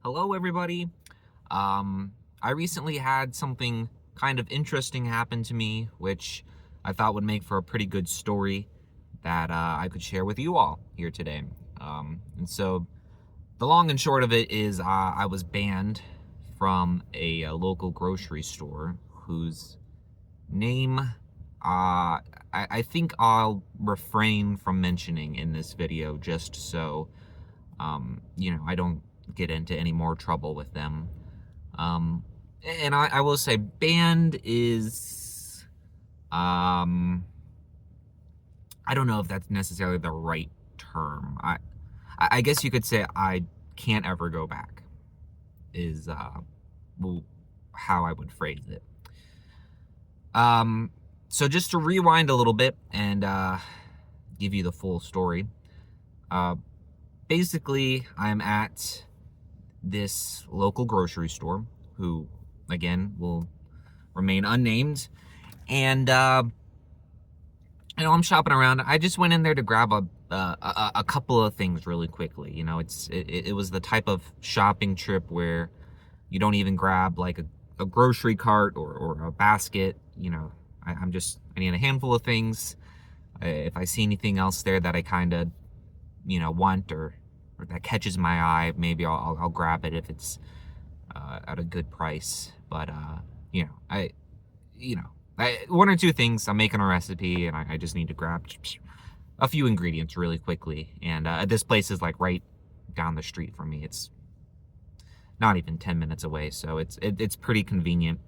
Hello, everybody. I recently had something kind of interesting happen to me, which I thought would make for a pretty good story that I could share with you all here today. And so, the long and short of it is I was banned from a local grocery store whose name I think I'll refrain from mentioning in this video just so, I don't get into any more trouble with them. And I will say banned is, I don't know if that's necessarily the right term. I guess you could say I can't ever go back is, well, how I would phrase it. So just to rewind a little bit and, give you the full story. Basically, I'm at this local grocery store, who, again, will remain unnamed. And, I'm shopping around. I just went in there to grab a couple of things really quickly. It was the type of shopping trip where you don't even grab like a grocery cart or a basket. I need a handful of things. If I see anything else there that I kind of, want or that catches my eye, maybe I'll grab it if it's at a good price. But one or two things. I'm making a recipe, and I just need to grab a few ingredients really quickly. And this place is like right down the street from me. It's not even 10 minutes away, so it's pretty convenient.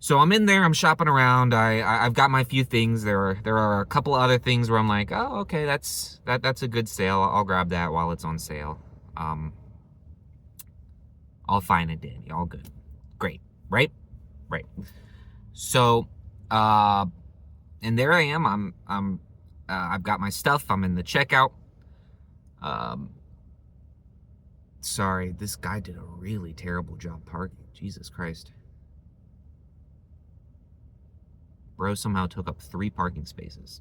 So I'm in there, I'm shopping around. I've got my few things. There are a couple other things where I'm like, oh, okay, that's a good sale. I'll grab that while it's on sale. All fine and dandy, all good, great, right? So, and there I am. I've got my stuff. I'm in the checkout. Sorry, this guy did a really terrible job parking. Jesus Christ. Bro somehow took up 3 parking spaces.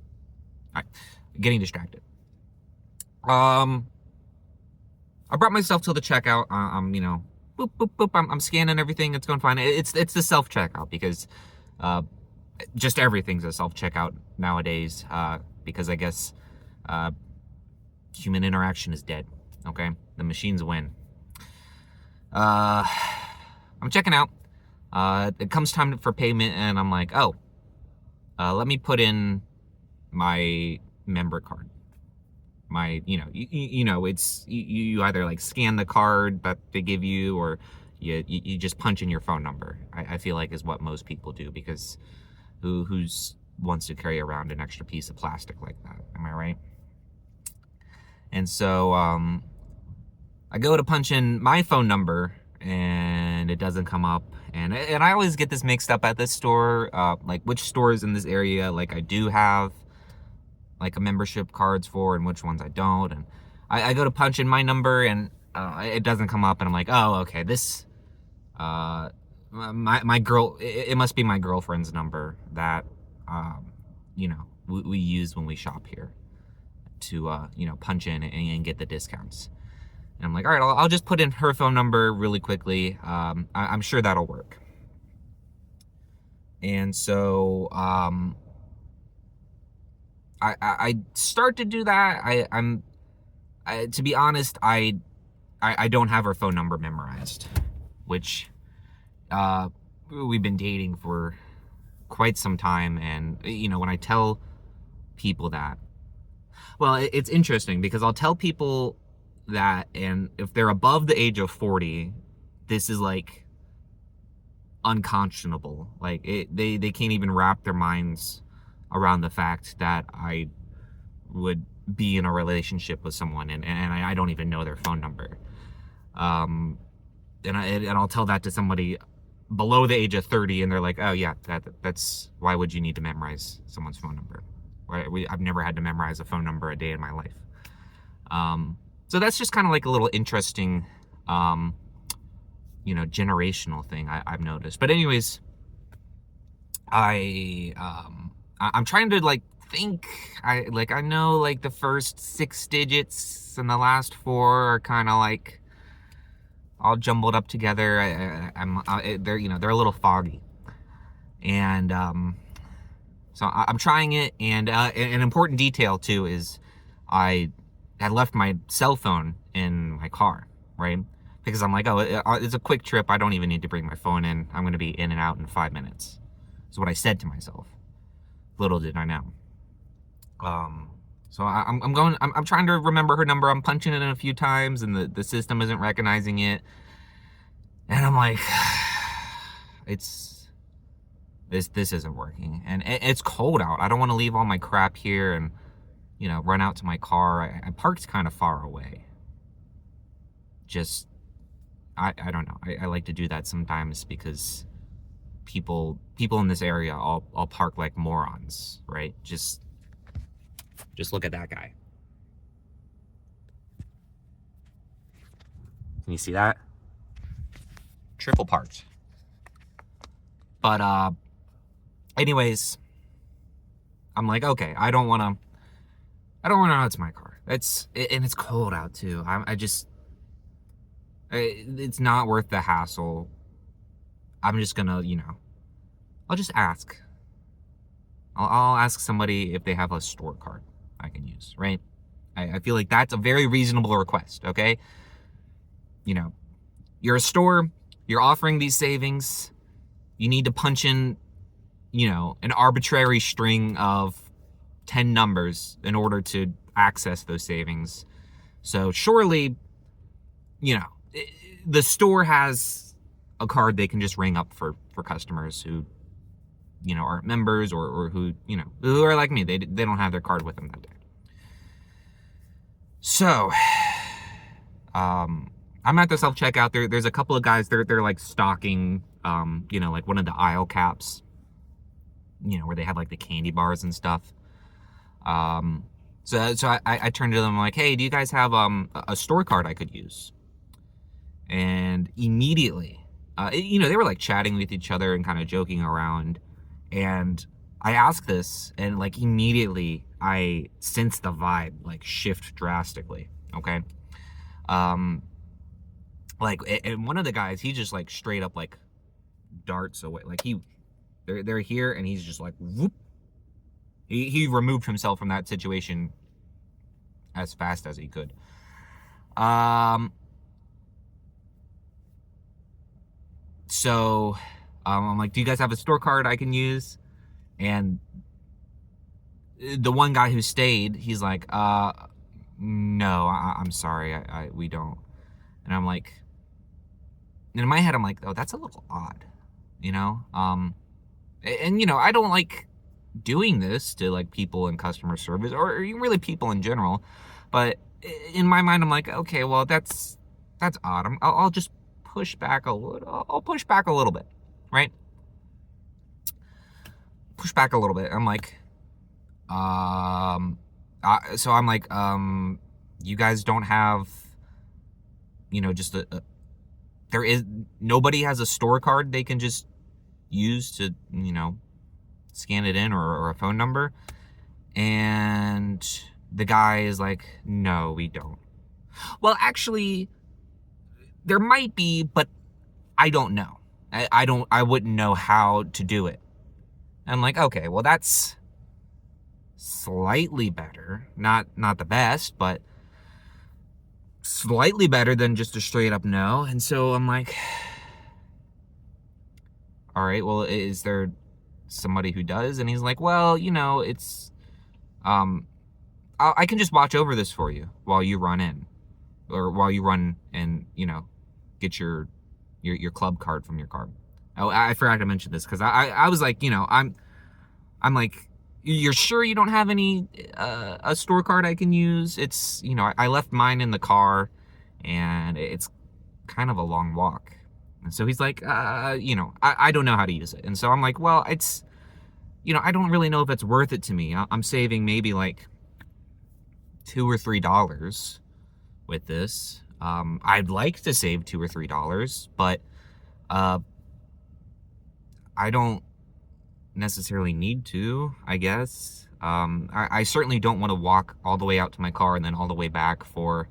All right, getting distracted. I brought myself to the checkout. Boop, boop, boop. I'm scanning everything. It's going fine. It's the self-checkout because just everything's a self-checkout nowadays because I guess human interaction is dead, okay? The machines win. I'm checking out. It comes time for payment, and I'm like, oh, let me put in my member card. It's you either like scan the card that they give you, or you just punch in your phone number. I feel like is what most people do, because who's wants to carry around an extra piece of plastic like that? Am I right? And so I go to punch in my phone number, and it doesn't come up. And I always get this mixed up at this store, like which stores in this area like I do have like a membership cards for, and which ones I don't. And I go to punch in my number, and it doesn't come up, and I'm like, oh, okay, this my girl, it must be my girlfriend's number that we use when we shop here to punch in and get the discounts. And I'm like, all right, I'll just put in her phone number really quickly. I'm sure that'll work. And so I start to do that. To be honest, I don't have her phone number memorized, which we've been dating for quite some time. And when I tell people that, well, it's interesting because I'll tell people that, and if they're above the age of 40, this is like unconscionable. Like they can't even wrap their minds around the fact that I would be in a relationship with someone and I don't even know their phone number. And I'll tell that to somebody below the age of 30, and they're like, oh yeah, that's why would you need to memorize someone's phone number? I've never had to memorize a phone number a day in my life. So that's just kind of like a little interesting, generational thing I've noticed. But anyways, I'm trying to like think. I know like the first 6 digits and the last 4 are kind of like all jumbled up together. They're they're a little foggy, and so I'm trying it. And an important detail too is I had left my cell phone in my car, right? Because I'm like, oh, it's a quick trip. I don't even need to bring my phone in. I'm going to be in and out in 5 minutes. That's what I said to myself. Little did I know. So I'm trying to remember her number. I'm punching it in a few times, and the system isn't recognizing it. And I'm like, this isn't working. And it's cold out. I don't want to leave all my crap here and, run out to my car. I parked kind of far away. Just, I don't know. I like to do that sometimes because people in this area all park like morons, right? Just look at that guy. Can you see that? Triple parked. But anyways, I'm like, okay, I don't want to run out to my car. And it's cold out too. It's not worth the hassle. I'm just gonna, I'll just ask. I'll ask somebody if they have a store card I can use, right? I feel like that's a very reasonable request, okay? You're a store, you're offering these savings, you need to punch in, an arbitrary string of 10 numbers in order to access those savings. So surely, the store has a card they can just ring up for customers who, aren't members or who, who are like me. They don't have their card with them that day. So, I'm at the self-checkout. There's a couple of guys, they're like stocking, like one of the aisle caps, where they have like the candy bars and stuff. So I turned to them, I'm like, hey, do you guys have a store card I could use? And immediately, they were like chatting with each other and kind of joking around. And I asked this, and like immediately I sensed the vibe like shift drastically. Okay. Like, and one of the guys, he just like straight up like darts away. Like they're here, and he's just like, whoop. He removed himself from that situation as fast as he could. So, I'm like, do you guys have a store card I can use? And the one guy who stayed, he's like, no, I'm sorry, we don't. And I'm like, and in my head, I'm like, oh, that's a little odd, and I don't like doing this to like people in customer service or even really people in general, but in my mind, I'm like, okay, well, that's odd. I'll just push back a little. I'll push back a little bit, right? Push back a little bit. I'm like, so I'm like, you guys don't have, just nobody has a store card they can just use to, scan it in or a phone number. And the guy is like, no, we don't. Well, actually, there might be, but I don't know. I wouldn't know how to do it. I'm like, okay, well, that's slightly better. Not the best, but slightly better than just a straight up no. And so I'm like, all right, well, is there somebody who does? And he's like, well, it's, I can just watch over this for you while you run in, or while you run and, get your club card from your car. Oh, I forgot to mention this because I was like, I'm like, you're sure you don't have any a store card I can use? It's, I left mine in the car, and it's kind of a long walk. And so he's like, I don't know how to use it. And so I'm like, well, it's, I don't really know if it's worth it to me. I'm saving maybe like $2 or $3 with this. I'd like to save $2 or $3, but I don't necessarily need to, I guess. I certainly don't want to walk all the way out to my car and then all the way back for,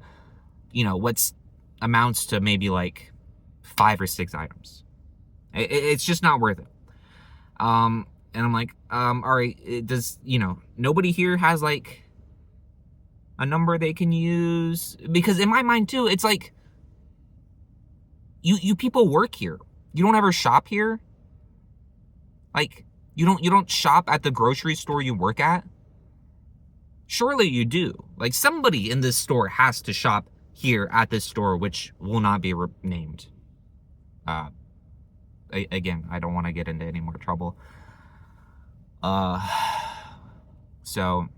what's amounts to maybe like 5 or 6 items. It's just not worth it. And I'm like, all right, does, nobody here has like a number they can use? Because in my mind too, it's like, you people work here. You don't ever shop here. Like, you don't shop at the grocery store you work at. Surely you do. Like, somebody in this store has to shop here at this store, which will not be named. Again, I don't want to get into any more trouble. So,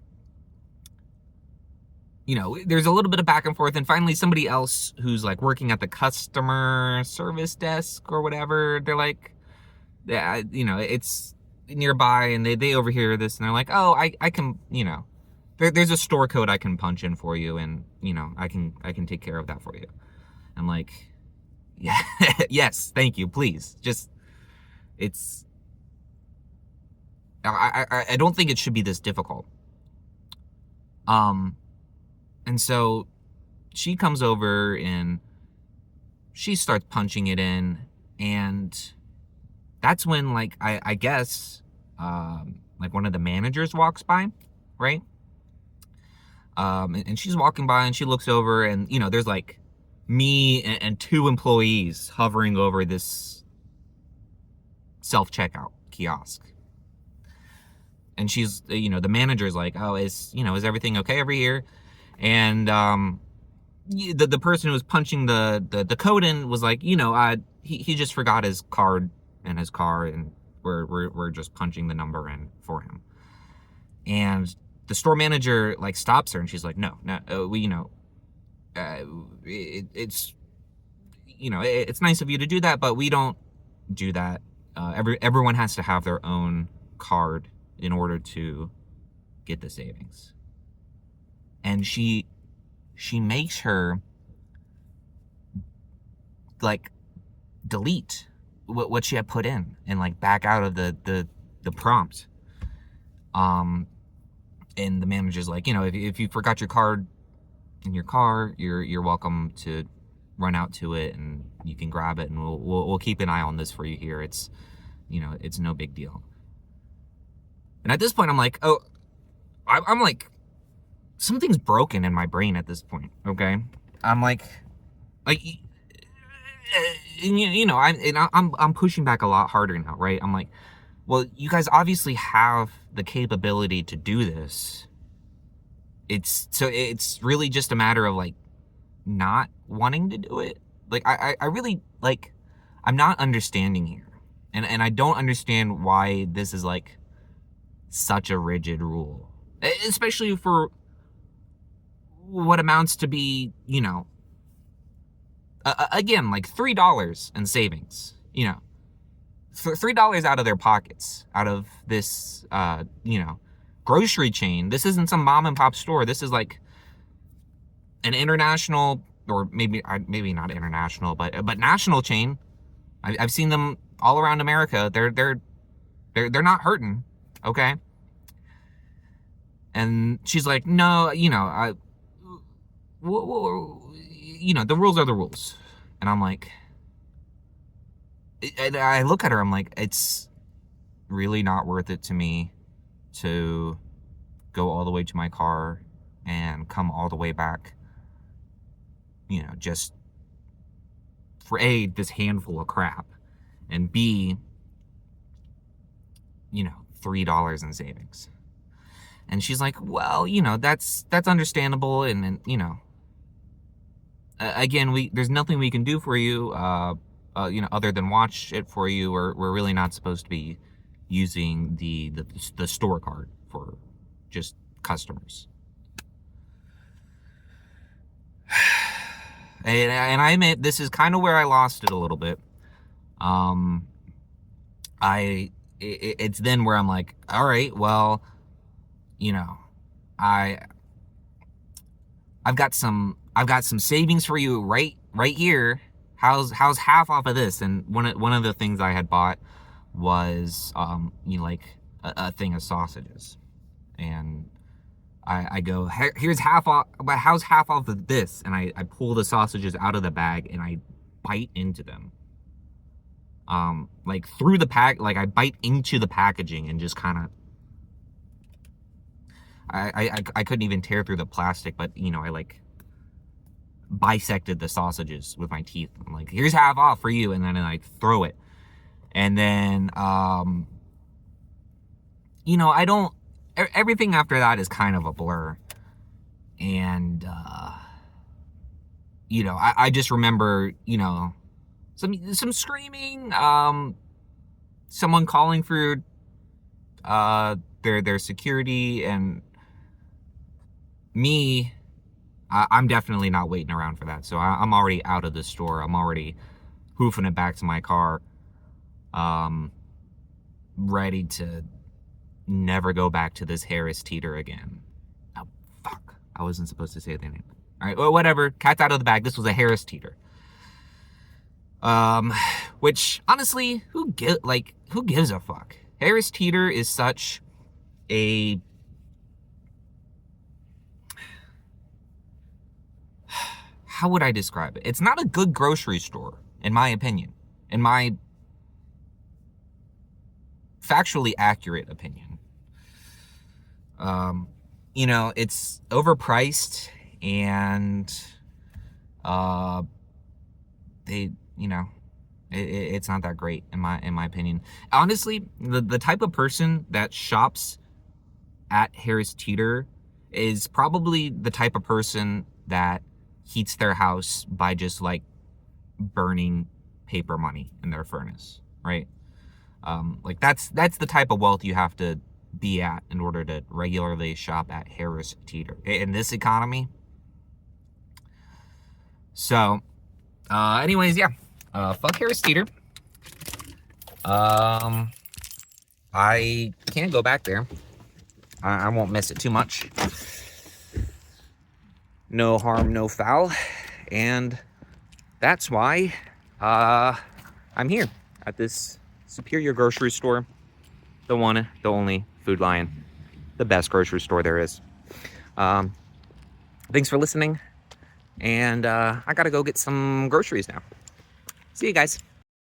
there's a little bit of back and forth, and finally somebody else who's like working at the customer service desk or whatever, they're like, yeah, it's nearby, and they overhear this, and they're like, oh, I can, there's a store code I can punch in for you, and, I can take care of that for you. I'm like, yeah, yes, thank you, please. Just, I don't think it should be this difficult. And so she comes over and she starts punching it in, and that's when, like, I guess, like, one of the managers walks by, right? And she's walking by, and she looks over, and, there's, like, me and 2 employees hovering over this self-checkout kiosk. And she's, the manager's like, oh, is everything okay over here? And the person who was punching the code in was like, he just forgot his card in his car, and we're just punching the number in for him. And the store manager like stops her, and she's like, no, it's it's nice of you to do that, but we don't do that. Everyone has to have their own card in order to get the savings. And she makes her like delete what she had put in and like back out of the prompt. And the manager's like, if you forgot your card in your car, you're welcome to run out to it, and you can grab it, and we'll keep an eye on this for you here. It's it's no big deal. And at this point, I'm like, oh, I'm like, something's broken in my brain at this point. Okay, I'm like, I'm pushing back a lot harder now, right? I'm like, well, you guys obviously have the capability to do this. It's really just a matter of like not wanting to do it. Like, I really, like, I'm not understanding here, and I don't understand why this is like such a rigid rule, especially for what amounts to be, again, like $3 in savings, $3 out of their pockets, out of this, grocery chain. This isn't some mom and pop store. This is like an international, or maybe not international, but national chain. I've seen them all around America. They're not hurting. Okay. And she's like, no, the rules are the rules. And I'm like, I look at her, I'm like, it's really not worth it to me to go all the way to my car and come all the way back, just for A, this handful of crap, and B, $3 in savings. And she's like, well, that's understandable. And again, there's nothing we can do for you, other than watch it for you. We're really not supposed to be using the store card for just customers. And I admit, this is kind of where I lost it a little bit. It's then where I'm like, all right, well, I've got some savings for you right here. How's half off of this? And one of the things I had bought was like a thing of sausages, and I go, here's half off, but how's half off of this? And I pull the sausages out of the bag and I bite into them. like through the pack, like I bite into the packaging and just kind of, I couldn't even tear through the plastic, but you know, I like bisected the sausages with my teeth. I'm like, here's half off for you, and then I throw it. And then, you know, I don't, everything after that is kind of a blur. And, you know, I just remember, you know, some screaming, someone calling for, their security, and me, I'm definitely not waiting around for that. So I'm already out of the store. I'm already hoofing it back to my car, ready to never go back to this Harris Teeter again. Oh, fuck. I wasn't supposed to say the name. All right, well, whatever. Cat's out of the bag. This was a Harris Teeter. Which, honestly, who gives a fuck? Harris Teeter is such a... How would I describe it? It's not a good grocery store, in my opinion. In my factually accurate opinion. You know, it's overpriced, and they, you know, it's not that great in my opinion. Honestly, the type of person that shops at Harris Teeter is probably the type of person that heats their house by just like burning paper money in their furnace, right? Like that's the type of wealth you have to be at in order to regularly shop at Harris Teeter in this economy. So, anyways, yeah, fuck Harris Teeter. I can't go back there. I won't miss it too much. No harm, no foul, and that's why I'm here at this superior grocery store, the one, the only, Food Lion, the best grocery store there is. Thanks for listening, and I gotta go get some groceries now. See you guys.